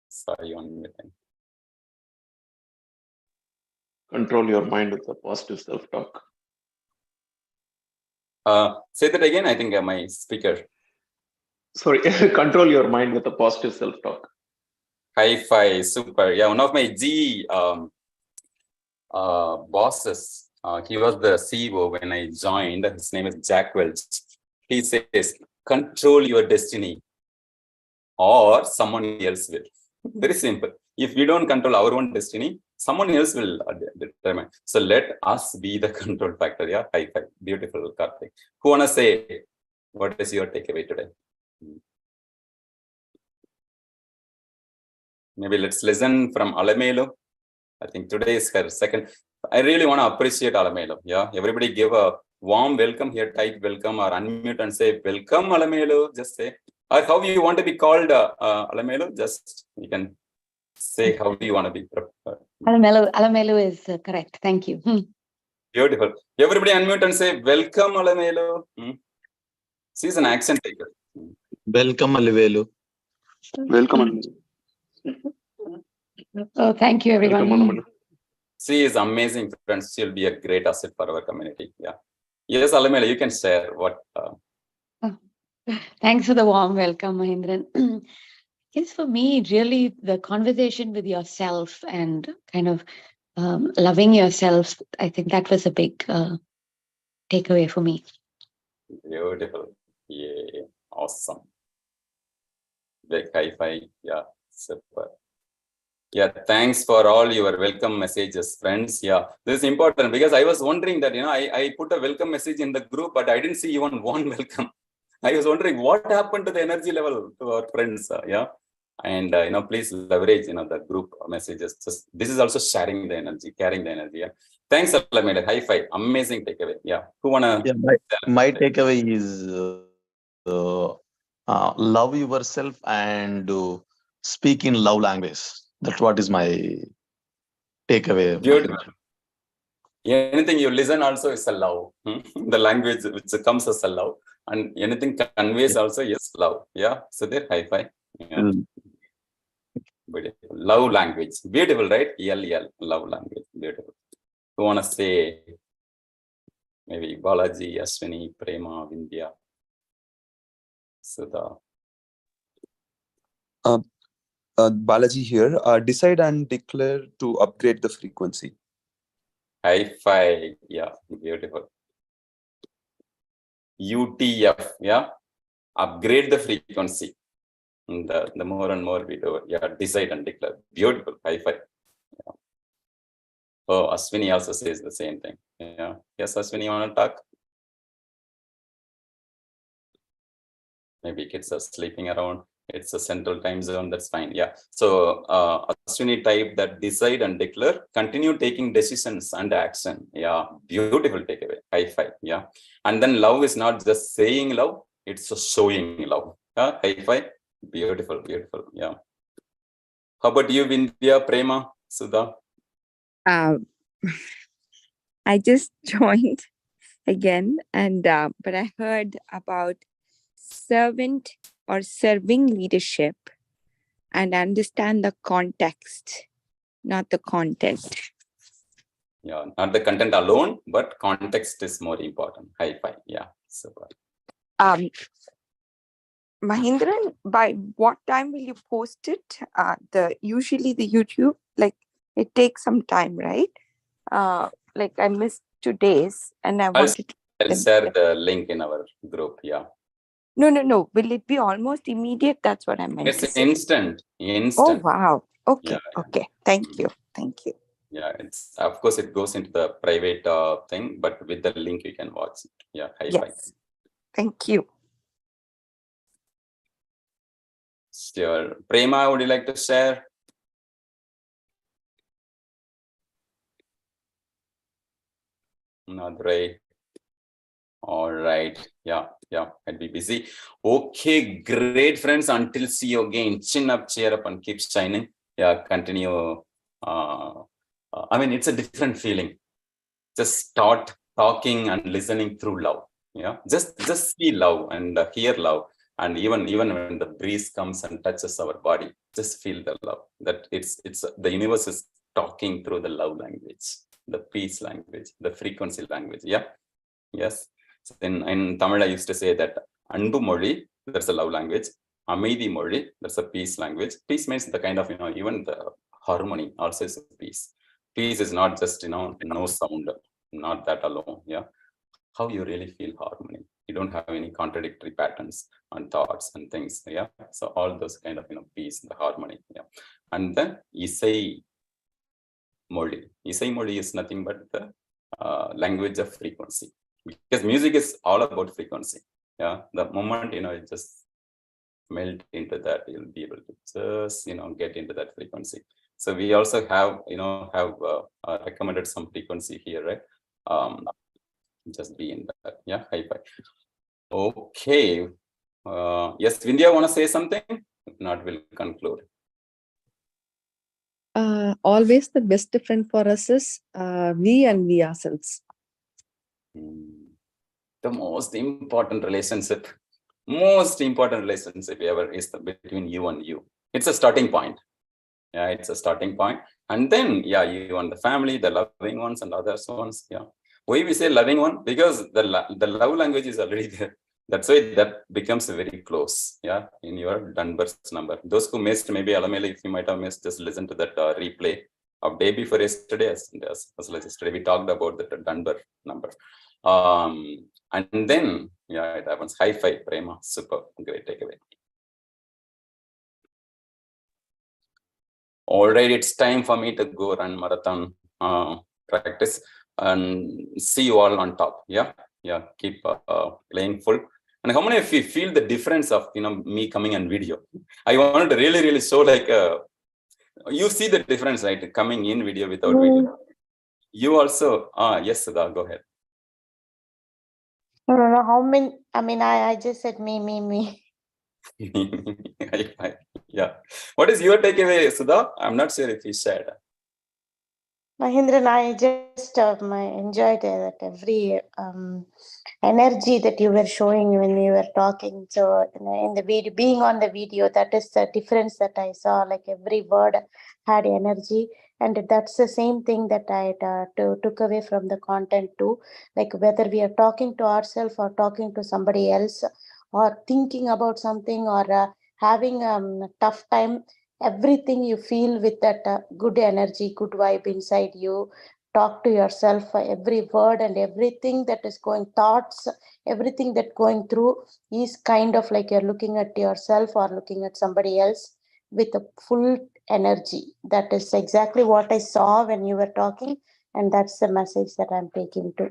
Sorry, you unmuting. Control your mind with a positive self-talk. Say that again. I think my speaker. Sorry, control your mind with a positive self-talk. High five, super. Yeah, one of my G bosses, he was the CEO when I joined. His name is Jack Welch. He says, control your destiny or someone else will. Very simple. If we don't control our own destiny, someone else will determine. So let us be the control factor. Yeah, high five. Beautiful, Karthik. Who wanna say, what is your takeaway today? Maybe let's listen from Alamelu. I think today is her second. I really want to appreciate Alamelu. Yeah, everybody give a warm welcome here. Type welcome or unmute and say welcome, Alamelu. Just say, or how you want to be called, Alamelu. Just you can say how do you want to be. Alamelu is correct. Thank you. Beautiful. Everybody unmute and say welcome, Alamelu. She's an accent taker. Welcome, Alamelu. Welcome. Oh, thank you, everyone. Welcome, She is amazing, friends. She'll be a great asset for our community. Yeah. Yes, Alamelu, you can share what. Thanks for the warm welcome, Mahendiran. Yes, for me, really, the conversation with yourself and kind of loving yourself, I think that was a big takeaway for me. Beautiful. Yeah. Awesome. Big high five. Yeah. Super. Yeah, thanks for all your welcome messages, friends. Yeah, this is important because I was wondering that, I put a welcome message in the group, but I didn't see even one welcome. I was wondering what happened to the energy level to our friends. Yeah. And, please leverage, the group messages. Just, this is also sharing the energy, carrying the energy. Yeah. Thanks, Alameda. High five. Amazing takeaway. Yeah. Who wanna? Yeah, my takeaway is love yourself and speak in love language. That's what is my takeaway. Beautiful. Anything you listen also is a love. The language which comes as a love, and anything conveys also yes love. Yeah. So there, high five. Yeah. Beautiful. Love language. Beautiful, right? LL. Love language. Beautiful. Who wanna say? Maybe Balaji, Ashwini, Prema, Vindhya, Sudha. Balaji here. Decide and declare to upgrade the frequency. High five. Yeah, beautiful. UTF. Yeah, upgrade the frequency. And the more and more we do it. Yeah, decide and declare. Beautiful. High five. Yeah. Oh, Ashwini also says the same thing. Yeah. Yes, Ashwini, you want to talk? Maybe kids are sleeping around. It's a central time zone. That's fine. Yeah. So Ashwini type that decide and declare, continue taking decisions and action. Yeah. Beautiful takeaway. High five. Yeah. And then love is not just saying love, it's a showing love. High five. Beautiful. Beautiful. Yeah. How about you, Vindhya, Prema, Sudha? I just joined again, and but I heard about servant or serving leadership and understand the context, not the content. Yeah, not the content alone, but context is more important. High five. Yeah, super. Mahendiran, by what time will you post it? Usually the YouTube, like it takes some time, right? Like I missed today's and I wanted to. I'll share the link in our group. Yeah. No. Will it be almost immediate? That's what I meant to It's say. instant. Oh, wow. Okay. Yeah. Okay. Thank you. Yeah, it's of course it goes into the private thing, but with the link you can watch it. Yeah, high five. Yes. Thank you. Sure. Prema, would you like to share? Not right. All right. Yeah. I'd be busy. Okay, great friends. Until see you again. Chin up, cheer up, and keep shining. Yeah, continue. I mean, it's a different feeling. Just start talking and listening through love. Yeah, just see love and hear love, and even when the breeze comes and touches our body, just feel the love. That it's the universe is talking through the love language, the peace language, the frequency language. Yeah, yes. So in Tamil, I used to say that Anbu Moli, that's a love language. Amidi Moli, that's a peace language. Peace means the kind of, even the harmony also is a peace. Peace is not just, no sound, not that alone. Yeah. How you really feel harmony. You don't have any contradictory patterns and thoughts and things. Yeah. So all those kind of, peace, the harmony. Yeah. And then Isai Moli. Isai Moli is nothing but the language of frequency. Because music is all about frequency. Yeah, the moment it just melt into that, you'll be able to just get into that frequency. So we also have recommended some frequency here, right? Just be in that. Yeah, high five. Okay. Yes, Vindhya, want to say something? If not, we'll conclude. Always the best friend for us is we ourselves. The most important relationship ever is between you and you. It's a starting point. Yeah, it's a starting point. And then, yeah, you and the family, the loving ones and others ones. Yeah. Why we say loving one? Because the love language is already there. That's why that becomes very close. Yeah, in your Dunbar's number. Those who missed, maybe Alamela, if you might have missed, just listen to that replay of day before yesterday. As like yesterday, we talked about the Dunbar number. And then, yeah, it happens. High five, Prema. Super, great takeaway. All right, it's time for me to go run marathon practice and see you all on top. Yeah, keep playing full. And how many of you feel the difference of me coming on video? I wanted to really show like you see the difference, right? Coming in video without video. You also yes, Sudha, go ahead. No, how many? I mean, I just said me. Yeah. What is your takeaway, Sudha? I'm not sure if you said. Mahendiran, I just enjoyed that every energy that you were showing when you were talking. So in the video, being on the video, that is the difference that I saw. Like every word had energy, and that's the same thing that I took away from the content too. Like whether we are talking to ourselves or talking to somebody else, or thinking about something, or having a tough time. Everything you feel with that good energy, good vibe inside you. Talk to yourself. Every word and everything that is going, thoughts, everything that going through is kind of like you're looking at yourself or looking at somebody else with a full energy. That is exactly what I saw when you were talking, and that's the message that I'm taking to.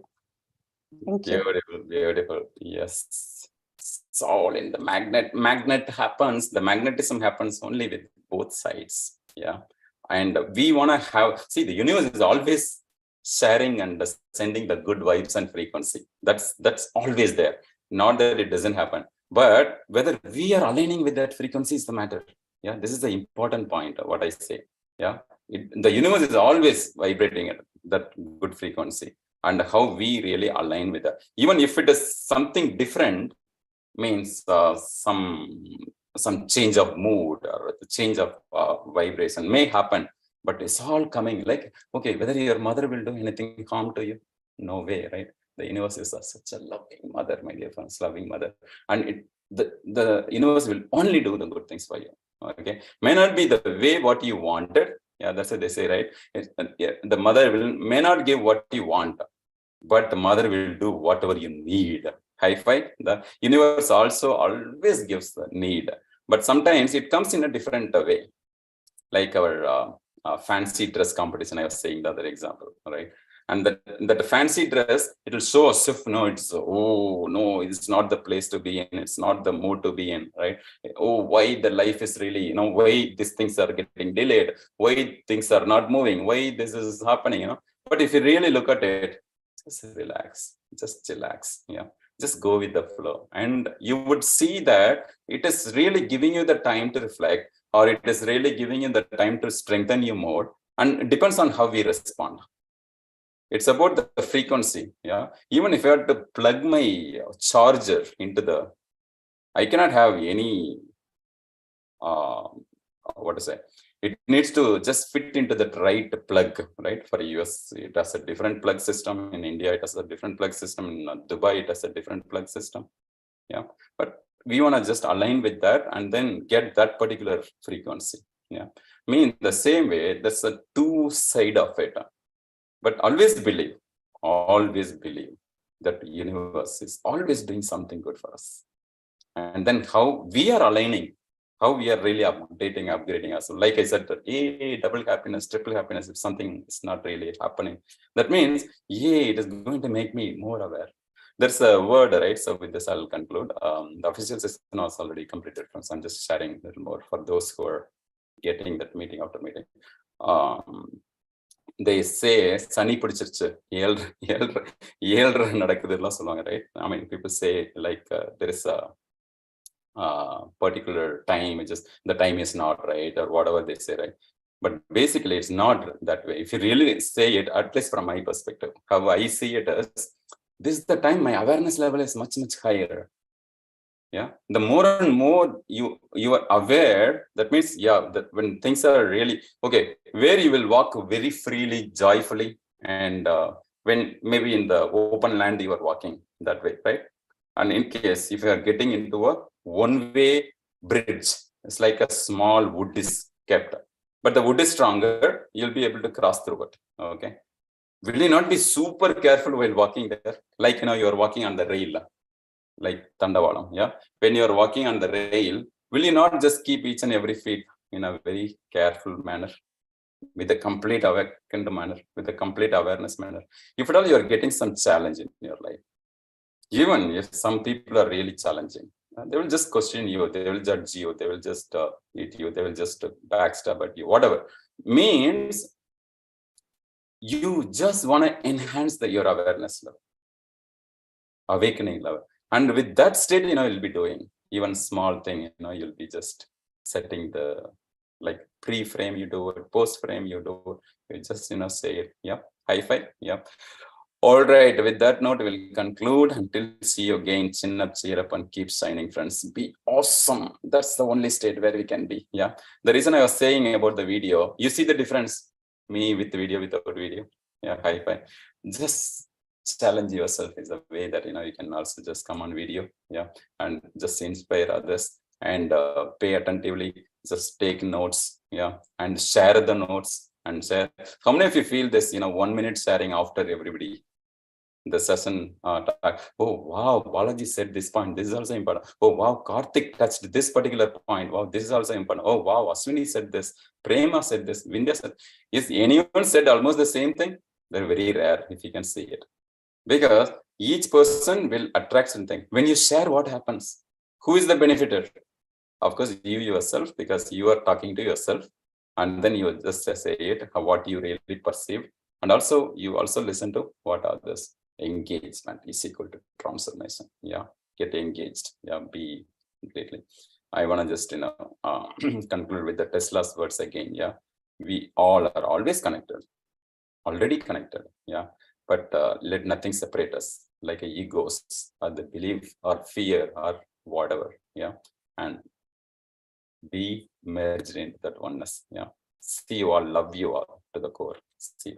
Thank you. Beautiful. Yes. It's all in the magnet happens. The magnetism happens only with both sides. Yeah. And we want to see, the universe is always sharing and sending the good vibes and frequency. That's always there. Not that it doesn't happen, but whether we are aligning with that frequency is the matter. Yeah. This is the important point of what I say. Yeah. The universe is always vibrating at that good frequency, and how we really align with that. Even if it is something different, means some change of mood or the change of vibration may happen. But it's all coming like, okay, whether your mother will do anything harm to you? No way, right? The universe is such a loving mother, my dear friends, loving mother. And the universe will only do the good things for you. Okay, may not be the way what you wanted. Yeah, that's what they say, right? The mother may not give what you want, but the mother will do whatever you need. High five. The universe also always gives the need, but sometimes it comes in a different way. Like our fancy dress competition, I was saying the other example, right? And that fancy dress, it will show us if no, it's not the place to be in, it's not the mood to be in, right? Oh, why the life is really, why these things are getting delayed, why things are not moving, why this is happening, But if you really look at it, just relax, just chillax, just go with the flow, and you would see that it is really giving you the time to reflect, or it is really giving you the time to strengthen you more. And it depends on how we respond. It's about the frequency. Even if I had to plug my charger into I cannot have any what to say, it needs to just fit into the right plug, right? For US, it has a different plug system. In India, it has a different plug system. In Dubai, it has a different plug system. But we want to just align with that and then get that particular frequency. In the same way, that's a two side of it. But always believe that the universe is always doing something good for us. And then how we are aligning, how we are really upgrading us. Like I said, double happiness, triple happiness, if something is not really happening, that means, it is going to make me more aware. There's a word, right? So with this, I'll conclude. The official session was already completed, so I'm just sharing a little more for those who are getting that meeting after meeting. They say சனி பிடிச்சிருச்சு ஏழ்ரை நடக்குதுலாம் சொல்லுவாங்க, right? I mean, people say like there is a particular time, it's just the time is not right, or whatever they say, right? But basically it's not that way. If you really say it, at least from my perspective, how I see it is, this is the time my awareness level is much higher. The more and more you are aware, that means that when things are really okay, where you will walk very freely, joyfully, and when maybe in the open land you are walking that way, right? And in case if you are getting into a one-way bridge, it's like a small wood is kept, but the wood is stronger, you'll be able to cross through it. Okay, will you not be super careful while walking there? Like you are walking on the rail, like Tandavalam, when you are walking on the rail, will you not just keep each and every feet in a very careful manner, with a complete awakened manner, with a complete awareness manner? If at all you are getting some challenge in your life, even if some people are really challenging, they will just question you, they will judge you, they will just eat you, they will just backstab at you, whatever. Means you just want to enhance your awareness level, awakening level. And with that state, you'll be doing even small thing, you'll be just setting the, like pre-frame you do it, post-frame you do it, you just, say it. High five. All right, with that note, we'll conclude. Until see you again, chin up, cheer up, and keep shining, friends. Be awesome. That's the only state where we can be. The reason I was saying about the video, you see the difference, me with the video, without video. High five. Just challenge yourself is a way that you can also just come on video, and just inspire others, and pay attentively, just take notes, and share the notes, and share. How many of you feel this 1 minute sharing after everybody the session oh wow, Balaji said this point, this is also important. Oh wow, Karthik touched this particular point, wow, this is also important. Oh wow, Aswini said this, Prema said this, Vindhya said. Is anyone said almost the same thing? They're very rare if you can see it, because each person will attract something. When you share, what happens? Who is the benefiter? Of course, you yourself, because you are talking to yourself, and then you just say it, what you really perceive, and also you also listen to what others. Engagement is equal to transformation. Get engaged. Be completely. I want to just conclude with the Tesla's words again. We all are always connected, already connected. But let nothing separate us, like egos or the belief or fear or whatever. And be merged into that oneness. See you all. Love you all to the core. See you all.